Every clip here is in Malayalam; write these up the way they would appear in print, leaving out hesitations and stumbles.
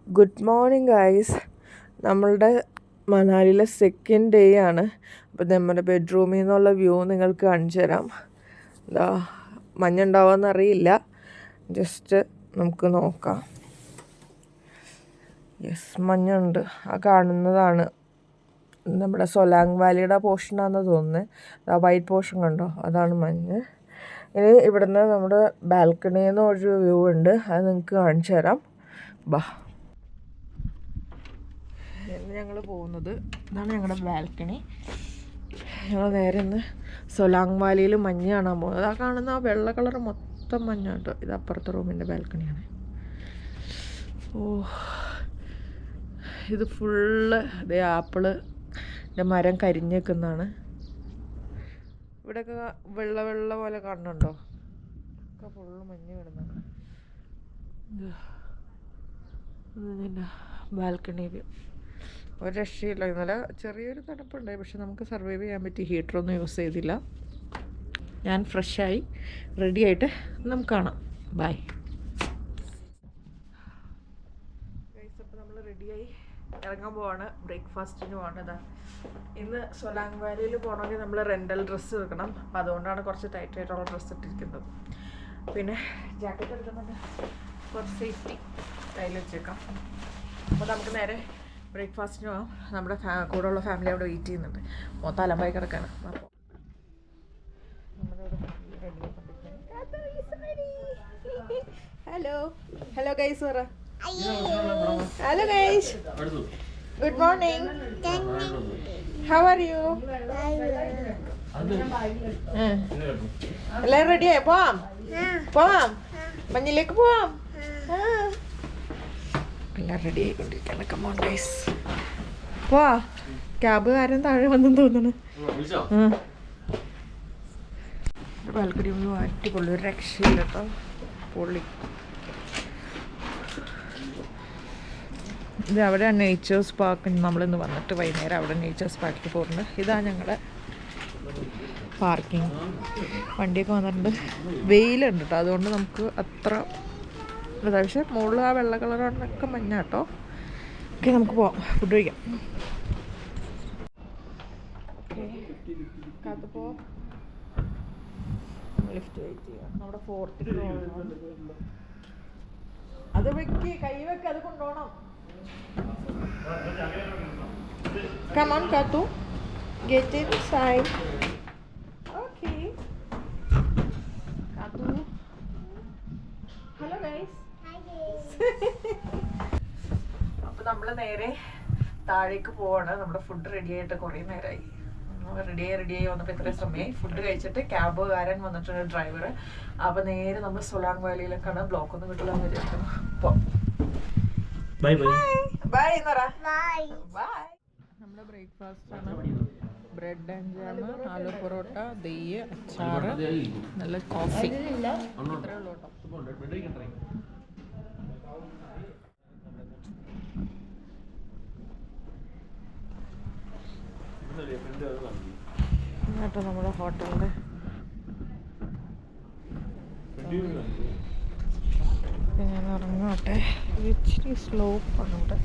Good morning guys. നമ്മളുടെ മണാലിയിലെ സെക്കൻഡ് ഡേ ആണ്. അപ്പോൾ നമ്മുടെ ബെഡ്റൂമിൽ നിന്നുള്ള വ്യൂ നിങ്ങൾക്ക് കാണിച്ചു തരാം. എന്താ മഞ്ഞുണ്ടാവുമെന്ന് അറിയില്ല, ജസ്റ്റ് നമുക്ക് നോക്കാം. യെസ്, മഞ്ഞുണ്ട്. ആ കാണുന്നതാണ് നമ്മുടെ സൊലാങ് വാലിയുടെ പോർഷനാണെന്ന് തോന്നുന്നത്. ആ വൈറ്റ് പോർഷൻ കണ്ടോ, അതാണ് മഞ്ഞ്. ഇനി ഇവിടുന്ന് നമ്മുടെ ബാൽക്കണിയിൽ നിന്ന് ഒരു വ്യൂ ഉണ്ട്, അത് നിങ്ങൾക്ക് കാണിച്ചു തരാം. ബാ, ഞങ്ങൾ പോകുന്നത് ഇതാണ് ഞങ്ങളുടെ ബാൽക്കണി. ഞങ്ങൾ നേരെ ഇന്ന് സൊലാങ് വാലിയിൽ മഞ്ഞ് കാണാൻ പോകുന്നത്. ആ കാണുന്ന ആ വെള്ള കളർ മൊത്തം മഞ്ഞാണ് കേട്ടോ. ഇത് അപ്പുറത്തെ റൂമിൻ്റെ ബാൽക്കണിയാണ്. ഓ, ഇത് ഫുള്ള് ഇതേ ആപ്പിളിൻ്റെ മരം കരിഞ്ഞ് നിൽക്കുന്നതാണ്. ഇവിടെയൊക്കെ വെള്ള പോലെ കാണുന്നുണ്ടോ? ഒക്കെ ഫുള്ള് മഞ്ഞ് കിടന്നാണ്. ബാൽക്കണി വ്യൂ ഒരു രക്ഷയില്ല. ഇന്നലെ ചെറിയൊരു തണുപ്പുണ്ടായി, പക്ഷെ നമുക്ക് സർവൈവ് ചെയ്യാൻ പറ്റി. ഹീറ്ററൊന്നും യൂസ് ചെയ്തില്ല. ഞാൻ ഫ്രഷായി റെഡിയായിട്ട് നമുക്ക് കാണാം. Bye guys. അപ്പോൾ നമ്മൾ റെഡിയായി ഇറങ്ങാൻ പോവാണ്. ബ്രേക്ക്ഫാസ്റ്റിന് പോകണതാ. ഇന്ന് സൊലാങ് വാലിയിൽ പോകണമെങ്കിൽ നമ്മൾ റെൻ്റൽ ഡ്രസ്സ് എടുക്കണം. അപ്പോൾ അതുകൊണ്ടാണ് കുറച്ച് ടൈറ്റായിട്ടുള്ള ഡ്രസ്സ് ഇട്ടിരിക്കുന്നത്. പിന്നെ ജാക്കറ്റ് എടുക്കുന്നുണ്ട്, കുറച്ച് സേഫ്റ്റി കയ്യിൽ വെച്ചേക്കാം. അപ്പോൾ നമുക്ക് നേരെ ബ്രേക്ക്ഫാസ്റ്റിന് പോകാം. നമ്മുടെ കൂടെയുള്ള ഫാമിലി അവിടെ വെയിറ്റ് ചെയ്യുന്നുണ്ട്. മൊത്തം അലമ്പായി കിടക്കാണ്. അപ്പോൾ ഹലോ ഗൈസ് പറ. Hello guys, good morning. How are you? എല്ലാവരും റെഡിയായി പോവാം മഞ്ഞിലേക്ക് പോവാം. എല്ലാം റെഡി ആയിക്കൊണ്ടിരിക്കുകയാണ്. കമോൺ ഗൈസ്, പോവാ. ക്യാബുകാരൻ താഴെ വന്നെന്ന് തോന്നുന്നു. ബാൽക്കണി അടിപൊളി, ഒരു രക്ഷയില്ല കേട്ടോ, പൊള്ളി. ഇത് അവിടെയാണ് നേച്ചേഴ്സ് പാർക്ക്. നമ്മളിന്ന് വന്നിട്ട് വൈകുന്നേരം അവിടെ നേച്ചേഴ്സ് പാർക്കിൽ പോകുന്നുണ്ട്. ഇതാണ് ഞങ്ങളുടെ പാർക്കിംഗ്. വണ്ടിയൊക്കെ വന്നിട്ടുണ്ട്. വെയിലുണ്ട് കേട്ടോ, അതുകൊണ്ട് നമുക്ക് അത്ര പക്ഷേ മുകളിൽ ആ വെള്ള കളറൊക്കെ മഞ്ഞ കേട്ടോ. ഓക്കെ, നമുക്ക് പോവാം, ഫുഡ് കഴിക്കാം. ഓക്കെ, കാത്തപ്പോ ലിഫ്റ്റ് വെയിറ്റ് ചെയ്യാം. നമ്മുടെ 4th ഫ്ലോർ. അത് വെക്ക്, കൈ വെക്ക്, അത് കൊണ്ടുപോകണം. Come on, Katu. Get inside. Okay. Katu. Hello guys. Hi guys. അപ്പോൾ നമ്മൾ നേരെ താഴേക്ക് പോവാണ്. നമ്മുടെ ഫുഡ് റെഡി ആയിട്ട് കുറേ നേരമായി. റെഡിയായി വന്നപ്പോൾ ഇത്രയും സമയമായി. ഫുഡ് കഴിച്ചിട്ട് ക്യാബുകാരൻ വന്നിട്ടുണ്ട്, ഡ്രൈവർ. അപ്പോൾ നേരെ നമ്മൾ സൊലാങ് വാലിയിലേക്കാണ്. ബ്ലോക്ക് ഒന്നും കിട്ടില്ല എന്ന് വിചാരിക്കുന്നു. ബൈ എന്നറ. നമ്മുടെ ബ്രേക്ക്ഫാസ്റ്റ് ആണ് bread and jam, aloo parotta, നെയ്യ്, അച്ചാറ്, നല്ല കോഫി. ഇത്രയേ ഉള്ളൂ കേട്ടോ. കേട്ടോ നമ്മുടെ ഹോട്ടലിൻ്റെ ഞാൻ ഇറങ്ങോട്ടെ. ഇച്ചിരി സ്ലോപ്പാണ് ഇവിടെ.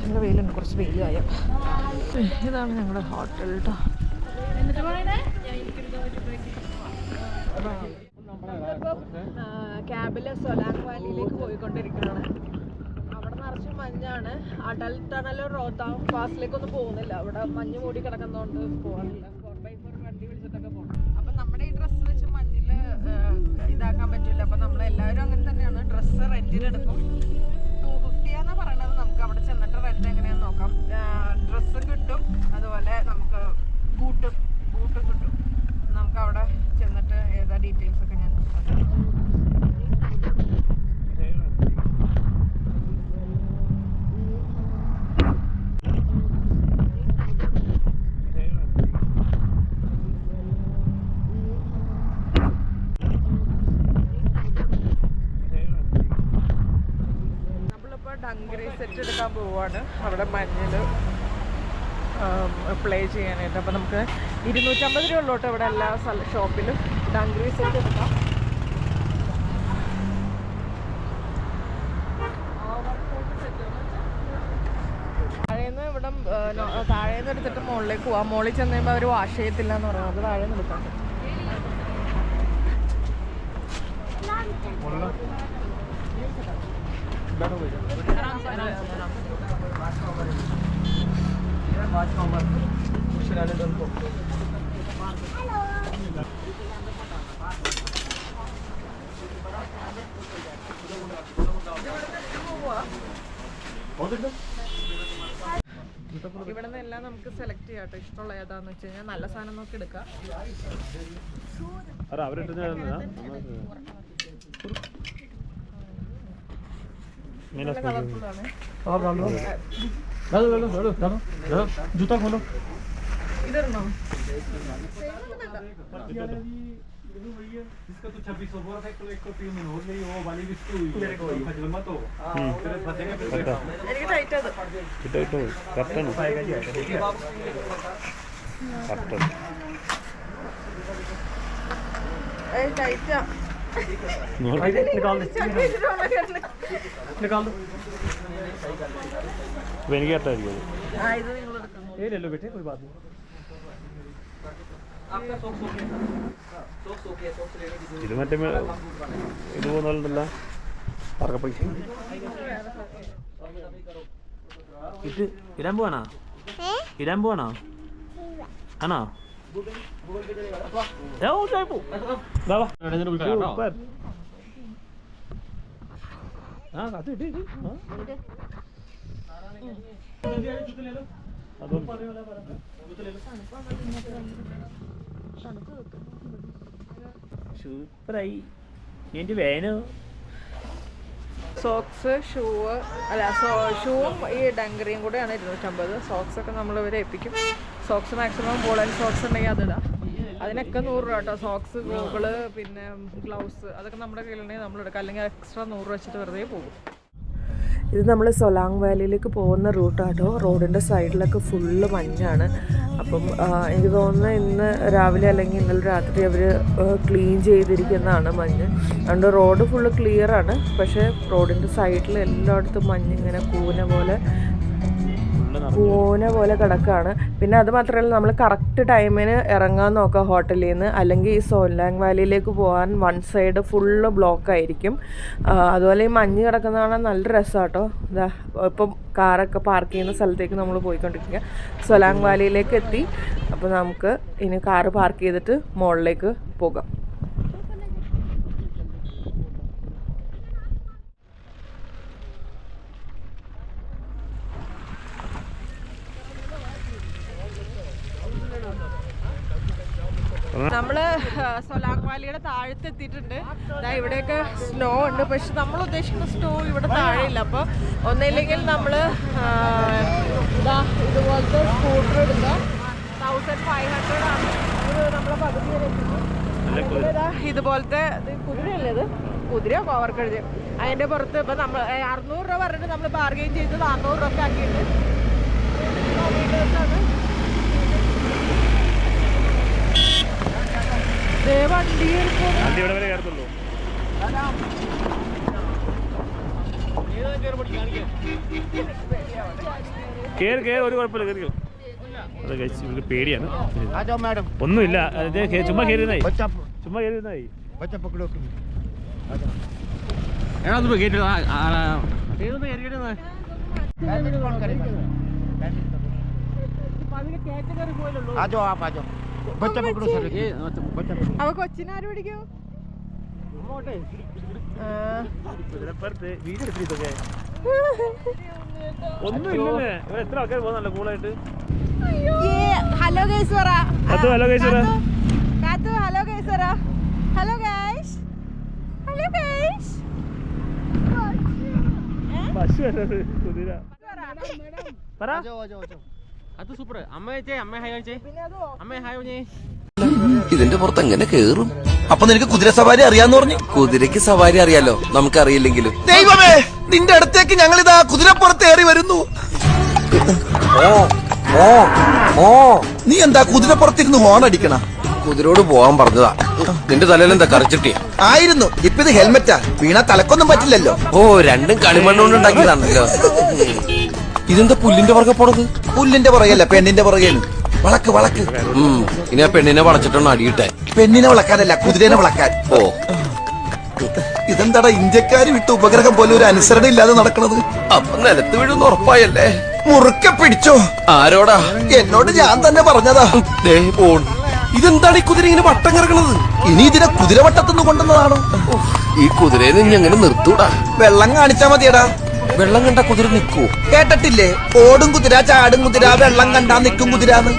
നല്ല വെയിലുണ്ട്, കുറച്ച് വെയിലായ. ഇതാണ് ഞങ്ങളുടെ ഹോട്ടൽ കേട്ടോ. നമ്മളിപ്പം ക്യാബിൽ സൊലാങ് വാലിയിലേക്ക് പോയിക്കൊണ്ടിരിക്കുകയാണ്. അവിടെ നിറച്ച് മഞ്ഞാണ്. അടൽ ടണൽ റോത്താങ് പാസിലേക്കൊന്നും പോകുന്നില്ല, അവിടെ മഞ്ഞ് മൂടി കിടക്കുന്നതുകൊണ്ട് പോകാനില്ല. 4x4 വണ്ടി വിളിച്ചിട്ടൊക്കെ പോകണം. അപ്പം നമ്മുടെ ഈ ഡ്രസ്സ് വെച്ച് മഞ്ഞിൽ ഇതാക്കാൻ പറ്റില്ല. അപ്പം നമ്മളെല്ലാവരും അങ്ങനെ തന്നെയാണ്. ഡ്രസ്സ് റെൻറ്റിനെടുക്കും. 250 പറയണത്. നമുക്ക് അവിടെ ചെന്നിട്ട് റെന്റ് എങ്ങനെയാണെന്ന് നോക്കാം. ഡ്രസ്സും കിട്ടും, അതുപോലെ നമുക്ക് ബൂട്ടും കിട്ടും. നമുക്ക് അവിടെ ചെന്നിട്ട് ഏതാ ഡീറ്റെയിൽസ് ഒക്കെ ഞാൻ ഡങ്കറി സെറ്റ് എടുക്കാൻ പോവാണ്. അവിടെ മഞ്ഞിൽ പ്ലേ ചെയ്യാനായിട്ട്. അപ്പോൾ നമുക്ക് 250 രൂപ ഉള്ളോട്ട് ഇവിടെ എല്ലാ ഷോപ്പിലും ഡങ്കറി സെറ്റ് എടുക്കാം. താഴെ നിന്ന് എടുത്തിട്ട് മുകളിലേക്ക് പോവാം. മുകളിൽ ചെന്ന് കഴിയുമ്പോൾ അവർ വാഷ് ചെയ്യത്തില്ല എന്ന് പറയുന്നത്. അത് താഴെ നിന്ന് എടുക്കാം. ഇവിടെ നിന്ന് എല്ലാം നമുക്ക് സെലക്ട് ചെയ്യാം കേട്ടോ. ഇഷ്ടമുള്ള ഏതാന്ന് വെച്ച് കഴിഞ്ഞാൽ നല്ല സാധനം നോക്കി എടുക്കാം. जूता खोलो ഇതരണോ? इसका तो 2600 बोला था, 103 में हो गई वो वाली भी हुई मेरे को खजल मत हो फिर फंसेंगे फिर എനിക്ക് ടൈറ്റ് അത് ഇട്ടോ കറക്റ്റാണ് ടൈറ്റാ. निकाल दो എനിക്ക് കറക്റ്റായിരിക്കും ഇത് നിങ്ങൾ എടുക്കണം. ये ले लो बेटे कोई बात नहीं ഇത് മറ്റേ ഇത് പോകുന്നല്ലോ പറക്കപ്പൈസ ഇത് ഇടാൻ പോവാണോ? ഇടാൻ പോവാണോ? ആണോ? സൂപ്പറായി. എന്റെ വേനോ സോക്സ്, ഷൂ അല്ല ഷൂവും ഈ ഡങ്കറിയും കൂടെയാണ് 250. സോക്സ് ഒക്കെ നമ്മൾ ഇവരെ ഏൽപ്പിക്കും. സോക്സ് മാക്സിമം ബോളൻ സോക്സ് ഉണ്ടെങ്കിൽ അതിടാം. അതിനൊക്കെ 100 രൂപ കേട്ടോ. സോക്സ്, ഗോഗിള്, പിന്നെ ഗ്ലൗസ് അതൊക്കെ നമ്മുടെ കയ്യിലുണ്ടെങ്കിൽ നമ്മളെടുക്കാം. അല്ലെങ്കിൽ എക്സ്ട്രാ 100 രൂപ വെച്ചിട്ട് വെറുതെ പോകും. ഇത് നമ്മൾ സൊലാങ് വാലിയിലേക്ക് പോകുന്ന റൂട്ടാട്ടോ. റോഡിൻ്റെ സൈഡിലൊക്കെ ഫുള്ള് മഞ്ഞാണ്. അപ്പം എനിക്ക് തോന്നുന്നു ഇന്ന് രാവിലെ അല്ലെങ്കിൽ ഇന്നലെ രാത്രി അവർ ക്ലീൻ ചെയ്തിരിക്കുന്നതാണ് മഞ്ഞ്. അതുകൊണ്ട് റോഡ് ഫുള്ള് ക്ലിയറാണ്. പക്ഷേ റോഡിൻ്റെ സൈഡിൽ എല്ലായിടത്തും മഞ്ഞിങ്ങനെ കൂന പോലെ കിടക്കുകയാണ്. പിന്നെ അത് മാത്രമല്ല നമ്മൾ കറക്റ്റ് ടൈമിന് ഇറങ്ങാൻ നോക്കാം ഹോട്ടലിൽ നിന്ന്. അല്ലെങ്കിൽ ഈ സോലാങ് വാലിയിലേക്ക് പോകാൻ വൺ സൈഡ് ഫുള്ള് ബ്ലോക്ക് ആയിരിക്കും. അതുപോലെ ഈ മഞ്ഞ് കിടക്കുന്ന കാണാൻ നല്ല രസമാട്ടോ. ഇതാ ഇപ്പം കാറൊക്കെ പാർക്ക് ചെയ്യുന്ന സ്ഥലത്തേക്ക് നമ്മൾ പോയിക്കൊണ്ടിരിക്കുക. സോലാങ് വാലിയിലേക്ക് എത്തി. അപ്പോൾ നമുക്ക് ഇനി കാറ് പാർക്ക് ചെയ്തിട്ട് മുകളിലേക്ക് പോകാം. നമ്മള് സൊലാങ് വാലിയുടെ താഴത്ത് എത്തിയിട്ടുണ്ട്. ഇവിടെയൊക്കെ സ്നോ ഉണ്ട്. പക്ഷെ നമ്മൾ ഉദ്ദേശിക്കുന്ന സ്നോ ഇവിടെ താഴെയില്ല. അപ്പോൾ ഒന്നില്ലെങ്കിൽ നമ്മൾ ഇതുപോലത്തെ സ്കൂട്ടർ എടുക്കുക. 1500 ആണ് നമ്മളെ പകുതി വരെ എത്തുന്നത്. ഇതുപോലത്തെ കുതിരയല്ലേ ഇത്? കുതിരയോ പവർ കഴുതി അതിൻ്റെ പുറത്ത് ഇപ്പം നമ്മൾ 600 രൂപ പറഞ്ഞിട്ട് നമ്മൾ ബാർഗെയിൻ ചെയ്ത് 400 രൂപ ആക്കിയിട്ട് വണ്ടി ഇവിടെ വരെ കയറത്തുള്ളൂ. കേറി ഒരു കുഴപ്പമില്ല, കയറിയോ. അത് കഴിച്ച് ഇവർക്ക് പേടിയാണ്. ഒന്നുമില്ല, ചുമ്മാ കയറിയതായി, ചുമ്മാ കയറിയതായി. അവ കൊച്ചിനാര് പിടിക്കോ? ഒന്നുമില്ലേ, എത്ര ആൾക്കാർ പോകുന്നല്ലോ കൂളായിട്ട്. ഹലോ ഗൈസ് പറ. ഹലോ ഗൈസ് പറ. ഹലോ ഗൈസ് പറ. Hello guys. Hello guys. പശു അല്ലത്, കുതിര. പറ. അത് സൂപ്പർ. അമ്മ ഹായ്. ഇതിന്റെ പുറത്ത് എങ്ങനെ കേറും? അപ്പൊ നിനക്ക് കുതിര സവാരി അറിയാന്ന് പറഞ്ഞു? കുതിരക്ക് സവാരി അറിയാലോ, നമുക്കറിയില്ലെങ്കിലും. ദൈവമേ, നിന്റെ അടുത്തേക്ക് ഞങ്ങളിതാ കുതിരപ്പുറത്ത് ഏറി വരുന്നു. നീ എന്താ കുതിരപ്പുറത്തിരുന്ന് ഹോൺ അടിക്കണ? കുതിരോട് പോവാൻ പറഞ്ഞതാ. നിന്റെ തലയിലെന്താ കറിച്ചിട്ടിയ? ആയിരുന്നു. ഇപ്പൊ ഇത് ഹെൽമെറ്റാ, വീണാ തലക്കൊന്നും പറ്റില്ലല്ലോ. ഓ, രണ്ടും കളിമണ്ണുകൊണ്ട് ഉണ്ടാക്കിയതാണല്ലോ. ഇതെന്താ പുല്ലിന്റെ പുറകെ പോണത്? പുല്ലിന്റെ പുറകെയല്ല, പെണ്ണിന്റെ പുറകെയാണ്. വളക്ക് വളക്ക്. ഇനി ആ പെണ്ണിനെ വളച്ചിട്ടാണ് അടിയിട്ടെ. പെണ്ണിനെ വളക്കാനല്ല, കുതിരേനെ വളക്കാൻ. ഓ, ഇതെന്താടാ ഇന്ത്യക്കാര് വിട്ട് ഉപഗ്രഹം പോലെ ഒരു അനുസരണ ഇല്ലാതെ നടക്കണത്? അപ്പൊ നിലത്ത് വീഴുന്ന ഉറപ്പായല്ലേ? മുറുക്കെ പിടിച്ചോ. ആരോടാ? എന്നോട് ഞാൻ തന്നെ പറഞ്ഞതാ. ഇതെന്താണ് ഈ കുതിര ഇങ്ങനെ വട്ടം കിടക്കണത്? ഇനി ഇതിനെ കുതിരവട്ടത്തുനിന്ന് കൊണ്ടുവന്നതാണോ? ഈ കുതിരയെ നീ എങ്ങനെ നിർത്തൂടാ? വെള്ളം കാണിച്ചാ മതിയടാ. വെള്ളം കണ്ട കുതിര നിൽക്കൂ? കേട്ടിട്ടില്ലേ? ഓടും കുതിര, ചാടും കുതിര, വെള്ളം കണ്ടാ നിൽക്കും കുതിരാന്ന്.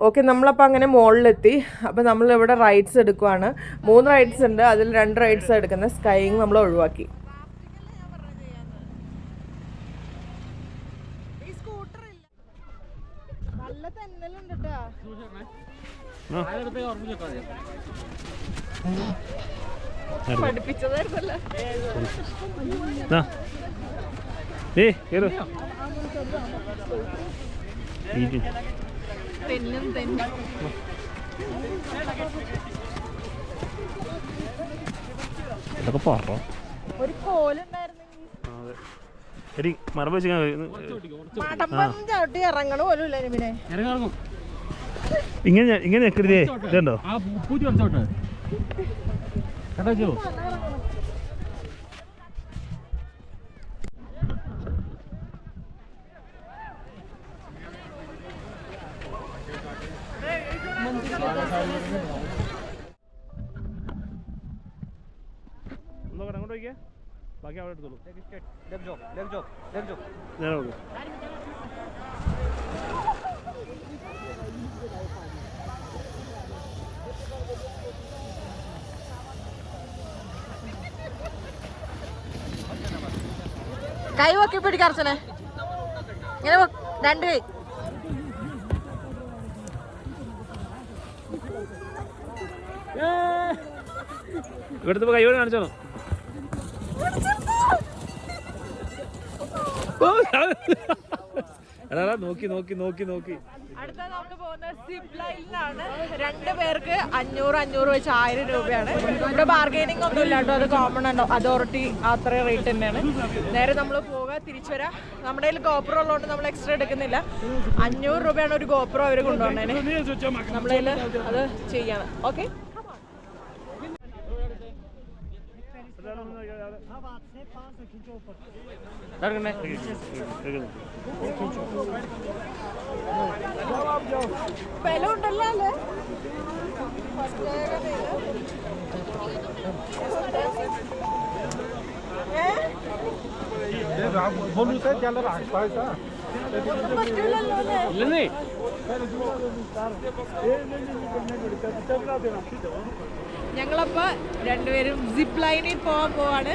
ഓക്കെ, നമ്മളപ്പോൾ അങ്ങനെ മുകളിലെത്തി. അപ്പോൾ നമ്മളിവിടെ റൈഡ്സ് എടുക്കുവാണ്. 3 റൈഡ്സ് ഉണ്ട്, അതിൽ 2 റൈഡ്സ് എടുക്കുന്നത്. സ്കൈയിങ് നമ്മൾ ഒഴിവാക്കി. പഠിപ്പിച്ചതായിരുന്നല്ലേ. ഒരു കോലുണ്ടായിരുന്നെങ്കിൽ ഇറങ്ങണ പോലും ഇല്ല. ഇങ്ങനെ ഇങ്ങനെ നിൽക്കരുതേ. ഇതുണ്ടോ? അങ്ങോട്ട് വയ്ക്കുക, ബാക്കി അവിടെ എടുത്തോളൂ. കൈ പൊക്കി പിടിക്കർച്ചനെ. ഇങ്ങനെ 2 കൈ. ഇവിടുത്തെ കൈയോട് കാണിച്ചോ. നോക്കി നോക്കി നോക്കി നോക്കി. അടുത്ത നമ്മൾ പോകുന്നത് സിപ്പ് ലൈനിലാണ്. 2 പേർക്ക് 500 വെച്ച് 1000 രൂപയാണ്. ഇവിടെ ബാർഗൈനിങ് ഒന്നും ഇല്ല കേട്ടോ. അത് കോമൺ അതോറിറ്റി അത്ര റേറ്റ് തന്നെയാണ്. നേരെ നമ്മൾ പോവുക, തിരിച്ചു വരാം. നമ്മുടെ കയ്യിൽ ഗോപ്രോ ഉള്ളതുകൊണ്ട് നമ്മൾ എക്സ്ട്രാ എടുക്കുന്നില്ല. 500 രൂപയാണ് ഒരു ഗോപ്രോ അവർ കൊണ്ടുപോകണേന്. നമ്മളെ കയ്യിൽ അത് ചെയ്യാണ്. ഓക്കെ, വില ഉണ്ടല്ലോ അല്ലേ? ഞങ്ങളപ്പോ 2 പേരും സിപ്പ് ലൈനിൽ പോവാൻ പോവാണ്.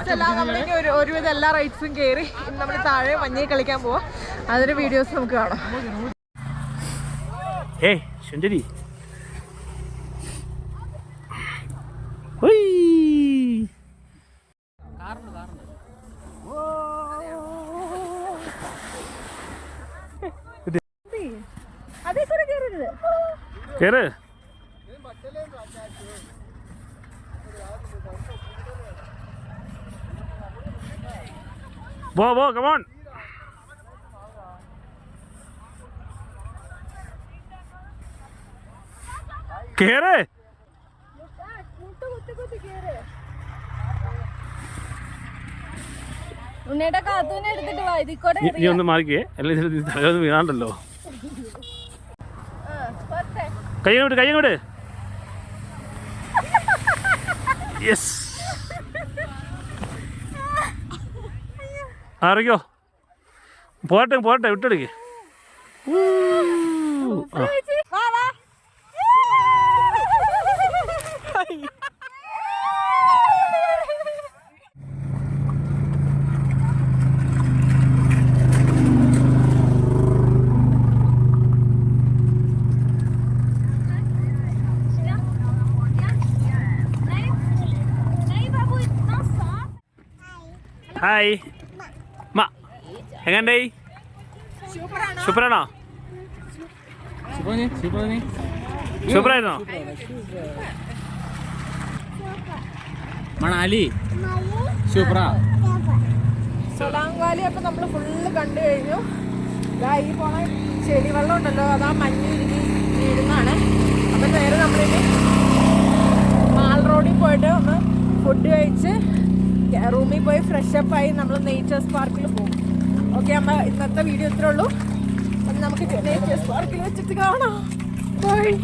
റൈഡ്സ് എല്ലാം നമ്മളിങ്ങനെ ഒരുവിധം എല്ലാ റൈഡ്സും കയറി നമ്മൾ താഴെ മഞ്ഞയിൽ കളിക്കാൻ പോവാം. അതിന്റെ വീഡിയോസ് നമുക്ക് കാണാം. ഏയ് ശുഞ്ചരി കേറ്. Whoa, come on. കേറ്. ഉണ്ണേട്ടാ കാത്തൂനെ എടുത്തിട്ട് വാ. ഇതിക്കൂടെ നീ ഒന്ന് മാറിക്കേ, അല്ലെങ്കിൽ തലയൊന്ന് വീണാണ്ടല്ലോ. കയ്യങ്ങോട്ട് യെസ്. അറിയോ പോട്ടെ വിട്ടെടുക്ക്. ഹായ് എങ്ങണ്ടായി? സൂപ്പറാണോ? സൂപ്പറായിരുന്നോ? മണാലി സൂപ്പറാ. സൊലാങ് വാലി ഒക്കെ നമ്മൾ ഫുള്ള് കണ്ടു കഴിഞ്ഞു. ഈ പോണ ചെടി വെള്ളം ഉണ്ടല്ലോ, അതാ മഞ്ഞ് വീഴുന്നതാണ്. അപ്പം നേരെ നമ്മളിനി മാൾ റോഡിൽ പോയിട്ട് ഒന്ന് ഫുഡ് കഴിച്ച് റൂമിൽ പോയി ഫ്രഷപ്പായി നമ്മൾ നേച്ചേഴ്സ് പാർക്കിൽ പോകും. ഓക്കെ അമ്മ, ഇന്നത്തെ വീഡിയോ ഇത്രേ ഉള്ളൂ. നമുക്ക് നേച്ചേഴ്സ് പാർക്കിൽ വെച്ചിട്ട് കാണാം. ബൈ.